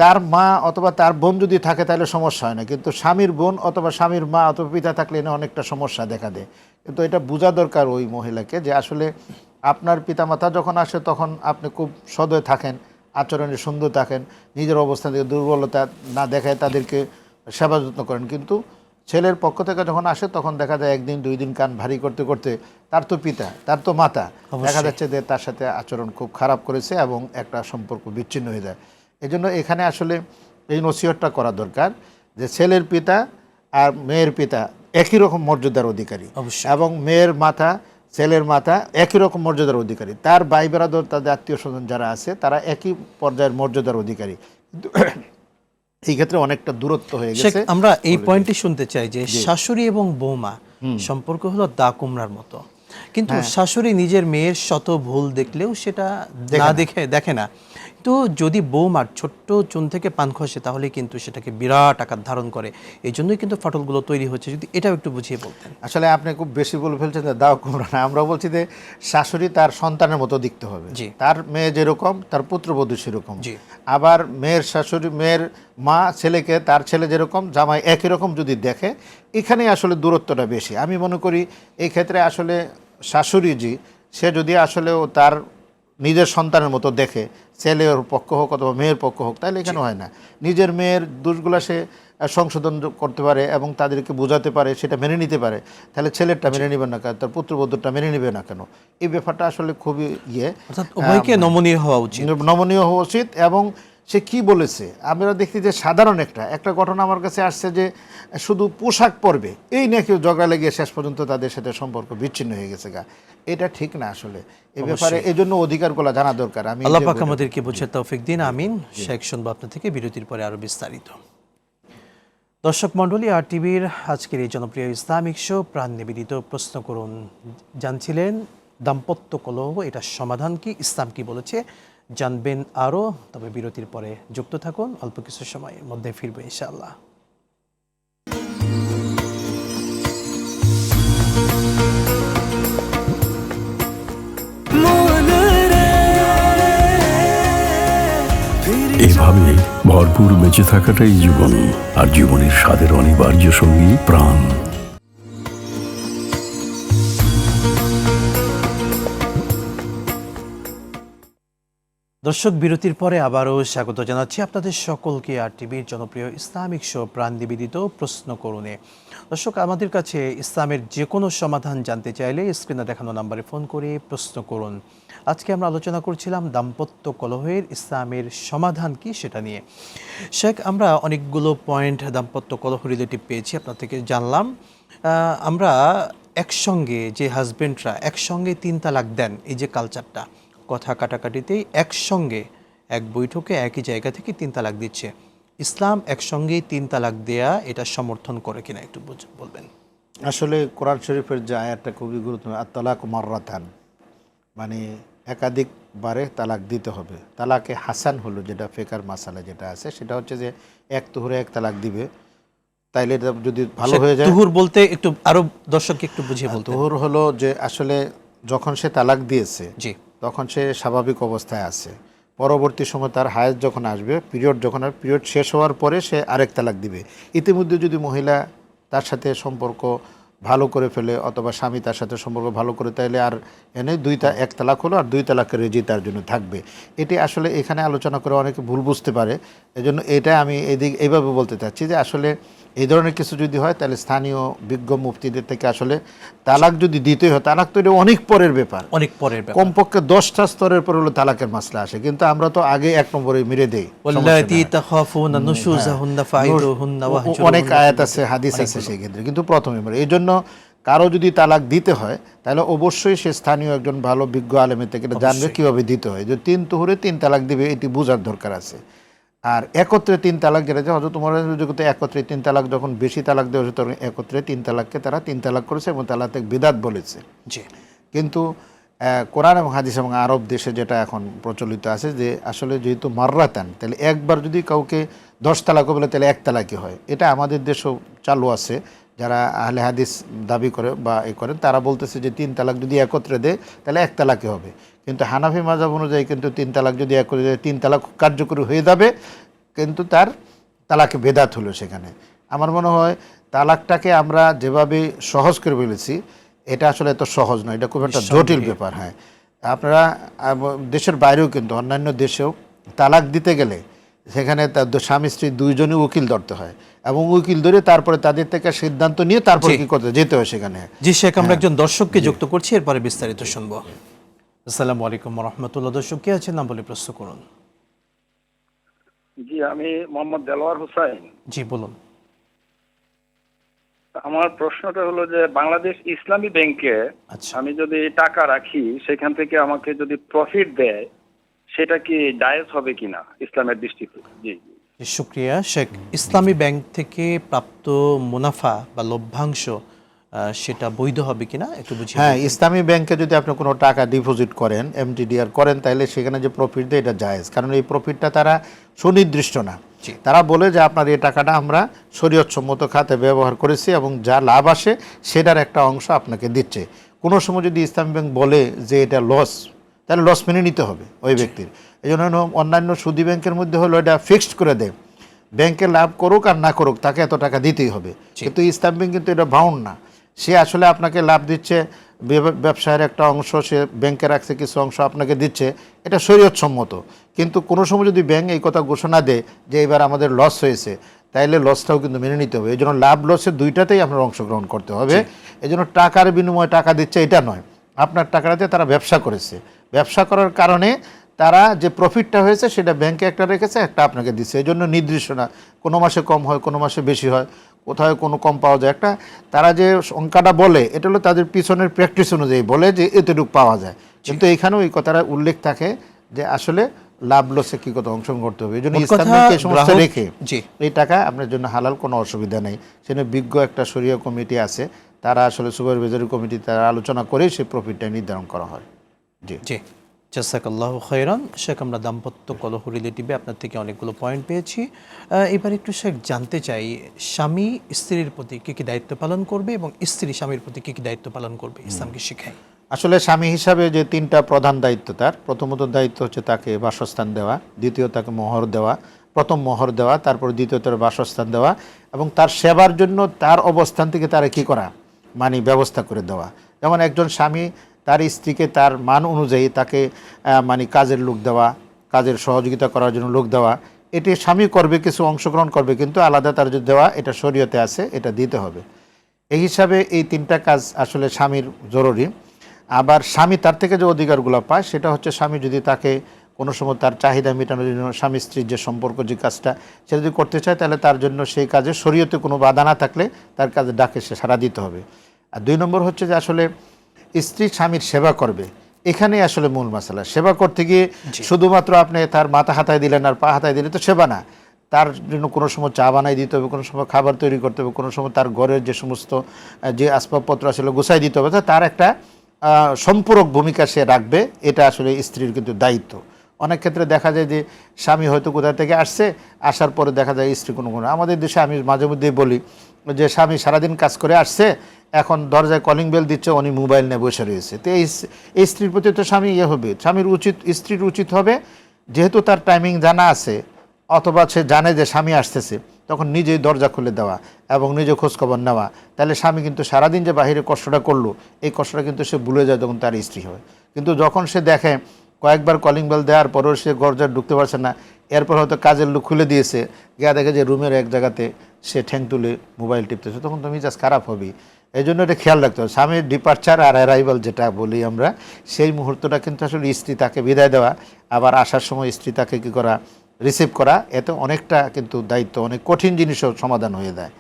তার মা অথবা তার বোন যদি থাকে তাহলে সমস্যা হয় না, কিন্তু স্বামীর বোন অথবা স্বামীর মা অথবা পিতা থাকলে এনে অনেকটা সমস্যা দেখা দেয়। কিন্তু এটা বোঝা দরকার ওই মহিলাকে যে আসলে আপনার পিতামাতা যখন আসে তখন আপনি খুব সদয় থাকেন, আচরণে সুন্দর থাকেন, নিজের অবস্থা থেকে দুর্বলতা না দেখায় তাদেরকে সেবা যত্ন করেন। কিন্তু ছেলের পক্ষ থেকে যখন আসে তখন দেখা যায় 1 দিন 2 দিন কান ভারী করতে করতে তার তো পিতা, তার তো মাতা, দেখা যাচ্ছে যে তার সাথে আচরণ খুব খারাপ করেছে এবং একটা সম্পর্ক বিচ্ছিন্ন হয়ে যায়। এই জন্য এখানে আসলে এই নসিহতটা করা দরকার যে ছেলের পিতা আর মেয়ের পিতা একই রকম মর্যাদার অধিকারী, অবশ্যই। এবং মেয়ের মাতা ছেলের মাতা একই রকম মর্যাদার অধিকারী, তার ভাই বেরাদর তাদের আত্মীয় স্বজন যারা আছে তারা একই পর্যায়ের মর্যাদার অধিকারী। কিন্তু এই ক্ষেত্রে অনেকটা দূরত্ব হয়ে শেখ, গেছে। আমরা এই পয়েন্টটি শুনতে চাই যে শাশুড়ি এবং বৌমা সম্পর্ক হলো দা কুমড়ার মতো, কিন্তু শাশুড়ি নিজের মেয়ের শত ভুল দেখলেও সেটা না দেখে না। তো যদি বৌমার ছোট্ট চুন থেকে পান খসে তাহলে কিন্তু সেটাকে বিরাট আকার ধারণ করে, এই জন্যই কিন্তু ফাটলগুলো তৈরি হচ্ছে। যদি এটাও একটু বুঝিয়ে বলতেন। আসলে আপনি খুব বেশি বলে ফেলছেন যে দাও কুমড়া না, আমরা বলছি যে শাশুড়ি তার সন্তানের মতো দেখতে হবে। জি। তার মেয়ে যেরকম তার পুত্রবধূ সেরকম। জি। আবার মেয়ের শাশুড়ি, মেয়ের মা ছেলেকে তার ছেলে যেরকম, জামাই একই রকম যদি দেখে, এখানেই আসলে দূরত্বটা বেশি। আমি মনে করি এই ক্ষেত্রে আসলে শাশুড়িজি সে যদি আসলেও তার নিজের সন্তানের মতো দেখে, ছেলের পক্ষ হোক অথবা মেয়ের পক্ষ হোক, তাহলে এখানে হয় না। নিজের মেয়ের দোষগুলো সে সংশোধন করতে পারে এবং তাদেরকে বোঝাতে পারে, সেটা মেনে নিতে পারে, তাহলে ছেলেরটা মেনে নেবে না কেন, তার পুত্রবধূরটা মেনে নেবে না কেন? এই ব্যাপারটা আসলে খুবই অর্থাৎ উভয়কে নমনীয় হওয়া উচিত। নমনীয় হওয়া উচিত। এবং সে কি বলেছে, আমরা দেখি যে সাধারণ একটা ঘটনা আমার কাছে আসছে যে শুধু পোশাক পরবে এই নিয়ে কেউ ঝগড়া লেগে শেষ পর্যন্ত তাদের সাথে সম্পর্ক বিচ্ছিন্ন হয়ে গেছে গা। এটা ঠিক না আসলে। এই ব্যাপারে এই জন্য অধিকারগুলো জানা দরকার। আমি আল্লাহ পাক আমাদেরকে বুঝে তৌফিক দিন, আমিন। শেখ, শুনবো আপনার থেকে বিরতির পরে আরো বিস্তারিত। দর্শক মণ্ডলী, আর টিভির আজকের এই জনপ্রিয় ইসলামিক শো প্রাণ নিবেদিত প্রশ্ন করুন জানছিলেন দাম্পত্য কলহ, এটা সমাধান কি, ইসলাম কি বলেছে, জানবেন আরও। তবে বিরতির পরে যুক্ত থাকুন, অল্প কিছু সময়ের মধ্যে ফিরবো ইনশাআল্লাহ। এভাবে ভরপুর বেঁচে থাকাটাই জীবন, আর জীবনের স্বাদের অনিবার্য সঙ্গী প্রাণ। দর্শক, বিরতির পরে আবারও স্বাগত জানাচ্ছি আপনাদের সকলকে আর টিভির জনপ্রিয় ইসলামিক শো প্রাণ নিবেদিত প্রশ্ন করুনে। দর্শক, আমাদের কাছে ইসলামের যে কোনো সমাধান জানতে চাইলে স্ক্রিনে দেখানো নম্বরে ফোন করে প্রশ্ন করুন। আজকে আমরা আলোচনা করছিলাম দাম্পত্য কলহের ইসলামের সমাধান কি সেটা নিয়ে। শেখ, আমরা অনেকগুলো পয়েন্ট দাম্পত্য কলহ রিলেটিভ পেয়েছি, আপনার থেকে জানলাম। আমরা একসঙ্গে যে হাজবেন্ডরা একসঙ্গে 3 তালাক দেন, এই যে কালচারটা, কথা কাটাকাটিতেই একসঙ্গে এক বৈঠকে একই জায়গা থেকে 3 তালাক দিচ্ছে, ইসলাম একসঙ্গেই 3 তালাক দেয়া এটা সমর্থন করে কিনা একটু বলবেন। আসলে কোরআন শরীফের যে আয়াতটা খুবই গুরুত্বপূর্ণ, আত-তালাক মাররাতান, মানে একাধিকবারে তালাক দিতে হবে। তালাকে হাসান হলো যেটা ফিকার মাসালা যেটা আছে, সেটা হচ্ছে যে এক তুহুরে 1 তালাক দিবে, তাইলে এটা যদি ভালো হয়ে যায়। তুহুর বলতে একটু আরো দর্শককে একটু বুঝিয়ে বলতে। তুহুর হলো যে আসলে যখন সে তালাক দিয়েছে জি, তখন সে স্বাভাবিক অবস্থায় আছে, পরবর্তী সময় তার হায়েজ যখন আসবে, পিরিয়ড যখন আর পিরিয়ড শেষ হওয়ার পরে সে আরেক তালাক দিবে। ইতিমধ্যে যদি মহিলা তার সাথে সম্পর্ক ভালো করে ফেলে অথবা স্বামী তার সাথে সম্পর্ক ভালো করে, তাইলে আর এনে 1 তালাক হলো, আর 2 তালাকের রেজি তার জন্য থাকবে। এটি আসলে এখানে আলোচনা করে অনেকে ভুল বুঝতে পারে। এজন্য এটা আমি এইভাবে বলতে চাচ্ছি যে আসলে এই ধরনের কিছু যদি হয় তাহলে স্থানীয় বিজ্ঞ মুফতিদের থেকে আসলে তালাক যদি দিতে হয়, তালাক তো এটা অনেক পরের ব্যাপার, অনেক পরের ব্যাপার। কমপক্ষে 10টা স্তরের পর হলো তালাকের মাসলা আসে, কিন্তু আমরা তো আগে 1 নম্বরে মেরে দেই। ওয়াল্লাতী তাখাফুনা নুশুজাহুন্না ফাইদুহুন্না ওয়াহজুরুহুন্না, অনেক আয়াত আছে, হাদিস আছে সেই ক্ষেত্রে, কিন্তু প্রথমে মেরে। এই জন্য কারো যদি তালাক দিতে হয় তাহলে অবশ্যই সে স্থানীয় একজন ভালো বিজ্ঞ আলেমের থেকে এটা জানবে কীভাবে দিতে হয়। যে 3 তুহুরে 3 তালাক দিবে এটি বোঝার দরকার আছে। আর একত্রে 3 তালাক যেটা, হয়তো তোমার জগতে একত্রে 3 তালাক, যখন বেশি তালাক দেওয়া হয়েছে তখন একত্রে 3 তালাককে তারা 3 তালাক করেছে এবং তালাক বিদাত বলেছে। জি, কিন্তু কোরআন এবং হাদিস এবং আরব দেশে যেটা এখন প্রচলিত আছে যে আসলে যেহেতু মাররাতান, তাহলে একবার যদি কাউকে 10 তালাকও বলে তাহলে 1 তালাকই হয়। এটা আমাদের দেশেও চালু আছে, যারা আহলে হাদিস দাবি করে বা করেন তারা বলতেছে যে 3 তালাক যদি একত্রে দেয় তাহলে 1 তালাকই হবে। কিন্তু হানাফি মাযহাব অনুযায়ী কিন্তু 3 তালাক যদি একত্রে দেয় 3 তালাক কার্যকরী হয়ে যাবে, কিন্তু তার তালাকে বেদাত হলো সেখানে। আমার মনে হয় তালাকটাকে আমরা যেভাবে সহজ করে বলেছি এটা আসলে এত সহজ নয়, এটা খুব একটা জটিল ব্যাপার। হ্যাঁ, আপনারা দেশের বাইরেও কিন্তু অন্যান্য দেশেও তালাক দিতে গেলে সেখানে তার স্বামী স্ত্রী 2 জনই উকিল ধরতে হয়, এবং উকিল ধরে তারপরে তাদের থেকে সিদ্ধান্ত নিয়ে তারপরে কি করতে যেতে হয় সেখানে। জি শেখ, আমরা একজন দর্শককে যুক্ত করছি, এরপরে বিস্তারিত শুনবো। আসসালামু আলাইকুম ওয়া রাহমাতুল্লাহ। দর্শক কে আছেন, নাম বলে প্রশ্ন করুন। জি, আমি মোহাম্মদ দেলোয়ার হোসাইন। জি, বলুন। আমার প্রশ্নটা হলো যে বাংলাদেশ ইসলামী ব্যাংকে আচ্ছা। আমি যদি টাকা রাখি সেখান থেকে আমাকে যদি প্রফিট দেয় সেটা কি জায়েজ হবে কিনা ইসলামের দৃষ্টিতে? জি। শুক্রিয়া শেখ। ইসলামী ব্যাংক থেকে প্রাপ্ত মুনাফা বা লভ্যাংশ সেটা বৈধ হবে কিনা একটু বুঝিয়ে হ্যাঁ, বলবেন? ইসলামী ব্যাংকে যদি আপনি কোনো টাকা ডিপোজিট করেন, এমটিডিআর করেন, তাহলে সেখানে যে প্রফিট দেয় এটা জায়েজ, কারণ এই প্রফিটটা তারা সুনির্দিষ্ট না। জি। তারা বলে যে আপনার এই টাকাটা আমরা শরীয়তসম্মত খাতে ব্যবহার করেছি এবং যা লাভ আসে সেটার একটা অংশ আপনাকে দিচ্ছে। কোনো সময় যদি ইসলামী ব্যাংক বলে যে এটা লস, তাহলে লস মেনে নিতে হবে ওই ব্যক্তির। এই জন্য অন্যান্য সুদী ব্যাংকের মধ্যে হলো এটা ফিক্সড করে দেয়, ব্যাংকে লাভ করুক আর না করুক তাকে এত টাকা দিতেই হবে। কিন্তু ইসলাম ব্যাংক কিন্তু এটা বাউন্ড না, সে আসলে আপনাকে লাভ দিচ্ছে, ব্যবসায়ের একটা অংশ সে ব্যাংকে রাখছে, কিছু অংশ আপনাকে দিচ্ছে, এটা শরীয়তসম্মত। কিন্তু কোনো সময় যদি ব্যাংক এই কথা ঘোষণা দেয় যে এবার আমাদের লস হয়েছে, তাইলে লসটাও কিন্তু মেনে নিতে হবে। এই জন্য লাভ লসের দুইটাতেই আপনার অংশগ্রহণ করতে হবে। এই জন্য টাকার বিনিময়ে টাকা দিচ্ছে এটা নয়, আপনার টাকাটাতে তারা ব্যবসা করেছে, ব্যবসা করার কারণে তারা যে প্রফিটটা হয়েছে সেটা ব্যাংকে একটা রেখেছে, একটা আপনাকে দিচ্ছে। এই জন্য নির্দিষ্ট না, কোনো মাসে কম হয়, কোনো মাসে বেশি হয়, কোথাও কোনো কম পাওয়া যায়। একটা তারা যে সংখ্যাটা বলে এটা হলো তাদের পিছনের প্র্যাকটিস অনুযায়ী বলে যে এতটুকু পাওয়া যায়, কিন্তু এখানেও এই কথাটা উল্লেখ থাকে যে আসলে লাভ লসে কি কথা অংশগ্রহণ করতে হবে। এই জন্য ইসলামকে এই সমস্ত রেখে এই টাকা আপনার জন্য হালাল, কোনো অসুবিধা নেই। সেখানে বিজ্ঞ একটা শরীয় কমিটি আছে, তারা আসলে সুপারভাইজারি কমিটি তারা আলোচনা করেই সেই প্রফিটটা নির্ধারণ করা হয়। জি জি, জাযাকাল্লাহু খাইরান। শেখ, আমরা দাম্পত্য কলহ রিলেটিভে আপনার থেকে অনেকগুলো পয়েন্ট পেয়েছি। এবার একটু শেখ জানতে চাই, স্বামী স্ত্রীর প্রতি কী কী দায়িত্ব পালন করবে এবং স্ত্রী স্বামীর প্রতি কী কী দায়িত্ব পালন করবে, ইসলামকে শেখায়। আসলে স্বামী হিসাবে যে তিনটা প্রধান দায়িত্ব তার, প্রথমত দায়িত্ব হচ্ছে তাকে বাসস্থান দেওয়া, দ্বিতীয় তাকে মোহর দেওয়া, প্রথম মোহর দেওয়া, তারপর দ্বিতীয় তার বাসস্থান দেওয়া, এবং তার সেবার জন্য তার অবস্থান থেকে তারা কী করা, মানে ব্যবস্থা করে দেওয়া। যেমন একজন স্বামী তার স্ত্রীকে তার মান অনুযায়ী তাকে মানে কাজের লোক দেওয়া, কাজের সহযোগিতা করার জন্য লোক দেওয়া, এটি স্বামী করবে, কিছু অংশগ্রহণ করবে, কিন্তু আলাদা তার যে দেওয়া এটা শরীয়তে আছে, এটা দিতে হবে। এই হিসাবে এই তিনটা কাজ আসলে স্বামীর জরুরি। আবার স্বামী তার থেকে যে অধিকারগুলো পায় সেটা হচ্ছে, স্বামী যদি তাকে কোনো সময় তার চাহিদা মেটানোর জন্য স্বামী স্ত্রীর যে সম্পর্ক, যে কাজটা সে যদি করতে চায়, তাহলে তার জন্য সেই কাজে শরীয়তে কোনো বাধা না থাকলে তার কাজে ডাকে সে সাড়া দিতে হবে। আর দুই নম্বর হচ্ছে যে আসলে স্ত্রী স্বামীর সেবা করবে, এখানেই আসলে মূল মশলা। সেবা করতে গিয়ে শুধুমাত্র আপনি তার মাথা হাতায় দিলেন আর পা হাতায় দিলে তো সেবা না, তার জন্য কোনো সময় চা বানাই দিতে হবে, কোনো সময় খাবার তৈরি করতে হবে, কোনো সময় তার ঘরের যে সমস্ত যে আসবাবপত্র আসলে গুছাই দিতে হবে, তার একটা সম্পূরক ভূমিকা সে রাখবে। এটা আসলে স্ত্রীর কিন্তু দায়িত্ব। অনেক ক্ষেত্রে দেখা যায় যে স্বামী হয়তো কোথা থেকে আসছে, আসার পরে দেখা যায় স্ত্রী কোনো আমাদের দেশে আমি মাঝে মধ্যেই বলি যে স্বামী সারাদিন কাজ করে আসছে, এখন দরজায় কলিং বেল দিচ্ছে, উনি মোবাইল নিয়ে বসে রয়েছে। তো এই স্ত্রীর প্রতি তো স্বামী হবে, স্ত্রীর উচিত হবে, যেহেতু তার টাইমিং জানা আছে অথবা সে জানে যে স্বামী আসতেছে, তখন নিজেই দরজা খুলে দেওয়া এবং নিজে খোঁজখবর নেওয়া। তাহলে স্বামী কিন্তু সারাদিন যে বাহিরে কষ্টটা করলো, এই কষ্টটা কিন্তু সে ভুলে যায় যখন তার স্ত্রী হয়। কিন্তু যখন সে দেখে কয়েকবার কলিং বেল দেওয়ার পরেও সে দরজা ঢুকতে পারছে না, এরপর হয়তো কাজের লোক খুলে দিয়েছে, গিয়ে দেখে যে রুমের এক জায়গাতে সে ঠ্যাং তুলে মোবাইল টিপতেছে, তখন তো মেজাজ খারাপ হবেই। এই জন্য এটা খেয়াল রাখতে হবে। স্বামীর ডিপার্চার আর অ্যারাইভাল যেটা বলি আমরা, সেই মুহূর্তটা কিন্তু আসলে স্ত্রী তাকে বিদায় দেওয়া, আবার আসার সময় স্ত্রী তাকে কী করা, রিসিভ করা, এতে অনেকটা কিন্তু দায়িত্ব, অনেক কঠিন জিনিসও সমাধান হয়ে যায়।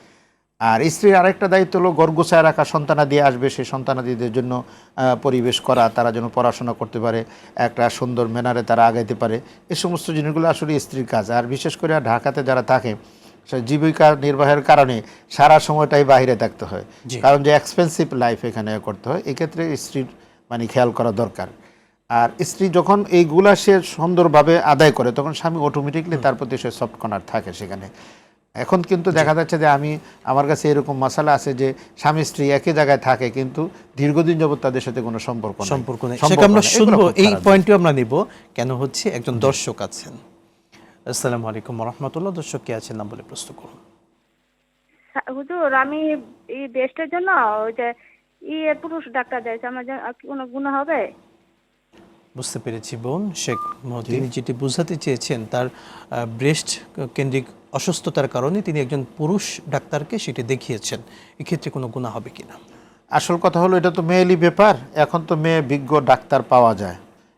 আর স্ত্রীর আরেকটা দায়িত্ব হলো ঘর গোছায় রাখা, সন্তানাদি আসবে, সেই সন্তানাদিদের জন্য পরিবেশ করা, তারা যেন পড়াশোনা করতে পারে, একটা সুন্দর ম্যানারে তারা আগাইতে পারে, এই সমস্ত জিনিসগুলো আসলে স্ত্রীর কাজ। আর বিশেষ করে ঢাকাতে যারা থাকে, জীবিকা নির্বাহের কারণে সারা সময়টাই বাইরে থাকতে হয়, কারণ যে এক্সপেন্সিভ লাইফ এখানে করতে হয়, এক্ষেত্রে স্ত্রীর মানে খেয়াল করা দরকার। আর স্ত্রী যখন এইগুলা সে সুন্দরভাবে আদায় করে, তখন স্বামী অটোমেটিকলি তার প্রতি সে সফট কর্নার থাকে সেখানে। এখন কিন্তু দেখা যাচ্ছে যে আমার কাছে এরকম মশালা আছে যে স্বামী স্ত্রী একই জায়গায় থাকে, কিন্তু দীর্ঘদিন যাবত তাদের সাথে কোনো সম্পর্ক নেই। আমরা শুনবো, এই পয়েন্টটি আমরা নিব। কেন হচ্ছে একজন দর্শক আছেন। আসসালামু আলাইকুম ওয়া রাহমাতুল্লাহ। দর্শক কে আছেন, নাম বলে প্রশ্ন করুন। হুজুর, আমি এই ব্রেস্টের জন্য ওই যে পুরুষ ডাক্তার যাইছে, আমার কোনো গুনাহ হবে? বুঝতে পেরেছি বোন। শেখ তিনি যেটি বোঝাতে চেয়েছেন, তার ব্রেস্ট কেন্দ্রিক অসুস্থতার কারণে তিনি একজন পুরুষ ডাক্তারকে সেটি দেখিয়েছেন, এক্ষেত্রে কোনো গুনাহ হবে কিনা? আসল কথা হলো, এটা তো মেয়েলি ব্যাপার, এখন তো মেয়ে বিজ্ঞ ডাক্তার পাওয়া যায়,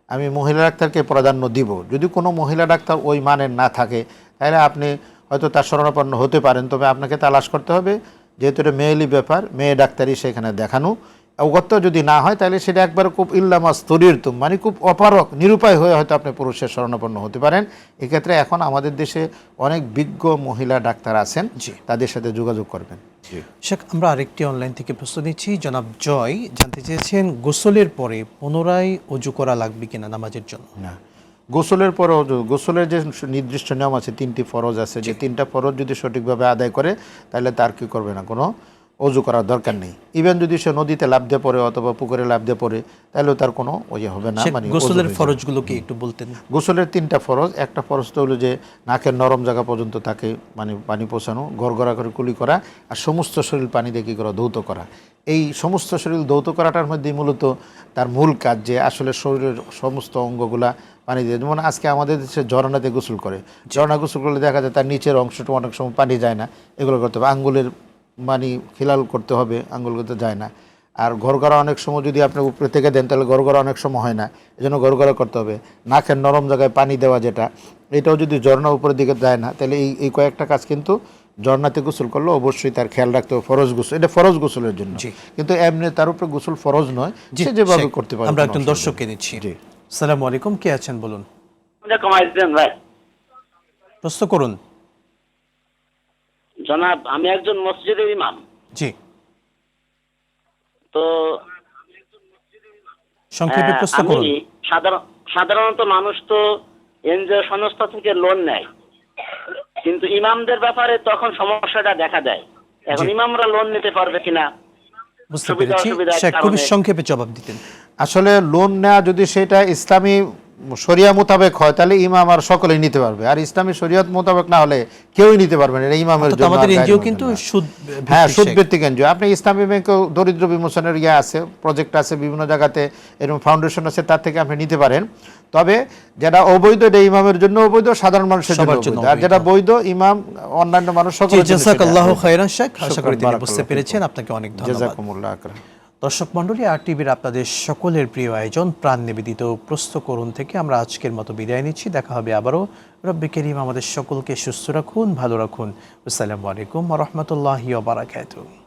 আমি মহিলা ডাক্তারকে প্রাধান্য দিব। যদি কোনো মহিলা ডাক্তার ওই মানের না থাকে, তাহলে আপনি হয়তো তার শরণাপন্ন হতে পারেন, তবে আপনাকে তালাশ করতে হবে যেহেতু এটা মেয়েলি ব্যাপার, মেয়ে ডাক্তারি সেখানে দেখানো অগত্য যদি না হয় তাহলে সেটা একবার খুব ইল্লামা স্তরিরতুম, মানে খুব অপারক নিরুপায় হয়ে হয়তো আপনি পুরুষের শরণাপন্ন হতে পারেন। এক্ষেত্রে এখন আমাদের দেশে অনেক বিজ্ঞ মহিলা ডাক্তার আছেন, তাদের সাথে যোগাযোগ করবেন। শেখ, আমরা আরেকটি অনলাইন থেকে প্রশ্ন নিচ্ছি। জনাব জয় জানতে চেয়েছেন গোসলের পরে পুনরায় অজু করা লাগবে কিনা নামাজের জন্য? না, গোসলের পর গোসলের যে নির্দিষ্ট নিয়ম আছে, 3টি ফরজ আছে, যে 3টা ফরজ যদি সঠিকভাবে আদায় করে তাহলে তার কি করবে না, কোনো অজু করার দরকার নেই। ইভেন যদি সে নদীতে লাফ দিয়ে পড়ে অথবা পুকুরে লাফ দিয়ে পড়ে তাহলেও তার কোনো ওই হবে না। মানে গোসলের ফরজগুলো কি একটু বলতেন? গোসলের 3টা ফরজ। একটা ফরজ তো হলো যে নাকের নরম জায়গা পর্যন্ত তাকে মানে পানি পৌঁছানো, গড়গড়া করে কুলি করা, আর সমস্ত শরীর পানি দিয়ে কী করা, ধৌত করা। এই সমস্ত শরীর ধৌত করাটার মধ্যেই মূলত তার মূল কাজ, যে আসলে শরীরের সমস্ত অঙ্গগুলা পানি দিয়ে। যেমন আজকে আমাদের দেশে ঝর্ণাতে গোসল করে, ঝর্ণা গোসল করলে দেখা যায় তার নিচের অংশটা অনেক সময় পানি যায় না, এগুলো করতে হবে। আঙ্গুলের মানে খিলাল করতে হবে, আঙ্গুল করতে যায় না। আর গড়গড়া অনেক সময় যদি আপনি উপরে থেকে দেন তাহলে গড়গড়া অনেক সময় হয় না, এই জন্য গড়গড়া করতে হবে। নাকের নরম জায়গায় পানি দেওয়া, যেটা এটাও যদি ঝর্ণা উপরের দিকে যায় না তাহলে এই কয়েকটা কাজ কিন্তু ঝর্ণাতে গোসল করলে অবশ্যই তার খেয়াল রাখতে হবে। ফরজ গোসল, এটা ফরজ গোসলের জন্য, কিন্তু এমনি তার উপরে গোসল ফরজ নয়, সে যেভাবে করতে পারে। আমরা একজন দর্শককে নিচ্ছি। আসসালামু আলাইকুম, কে আছেন বলুন? ভাই প্রশ্ন করুন। জনাব, আমি একজন মসজিদের ইমাম। জি, তো সংক্ষেপে প্রশ্ন করুন। সাধারণত মানুষ তো এনজিও সংস্থা থেকে লোন নেয়, কিন্তু ইমামদের ব্যাপারে তখন সমস্যাটা দেখা দেয়। এখন ইমামরা লোন নিতে পারবে কিনা? বুঝতে পেরেছি। শেখ, খুবই সংক্ষেপে জবাব দিতেন। আসলে লোন নেওয়া যদি সেটা ইসলামী শরিয়া মোতাবেক হয় তাহলে ইমাম আর সকলেই নিতে পারবে, আর ইসলামী শরিয়ত মোতাবেক না হলে কেউই নিতে পারবে না। এটা ইমামের জন্য। আমাদের এনজিও কিন্তু সুদ, হ্যাঁ, সুদ ভিত্তিক এনজিও। আপনি ইসলামী ব্যাংকে দরিদ্র বিমোচনের ইয়ে আছে, প্রজেক্ট আছে, বিভিন্ন জায়গাতে এরকম ফাউন্ডেশন আছে, তার থেকে আপনি নিতে পারেন। তবে যেটা অবৈধ এটা ইমামের জন্য অবৈধ, সাধারণ মানুষের জন্য অবৈধ। আর যেটা বৈধ, ইমাম অন্যান্য মানুষ সকলের জন্য। জাযাকাল্লাহু খাইরান শেখ, আশা করি তিনি বুঝতে পেরেছেন। আপনাকে অনেক ধন্যবাদ। জাযাকুমুল্লাহ আকরাম। দর্শক মণ্ডলী, আর টিভির আপনাদের সকলের প্রিয় আয়োজন প্রাণ নিবেদিত প্রশ্ন করুন থেকে আমরা আজকের মতো বিদায় নিচ্ছি। দেখা হবে আবারও। রব্বে কারীম আমাদের সকলকে সুস্থ রাখুন, ভালো রাখুন। আসসালামু আলাইকুম ওয়া রাহমাতুল্লাহি ওয়া বারাকাতুহু।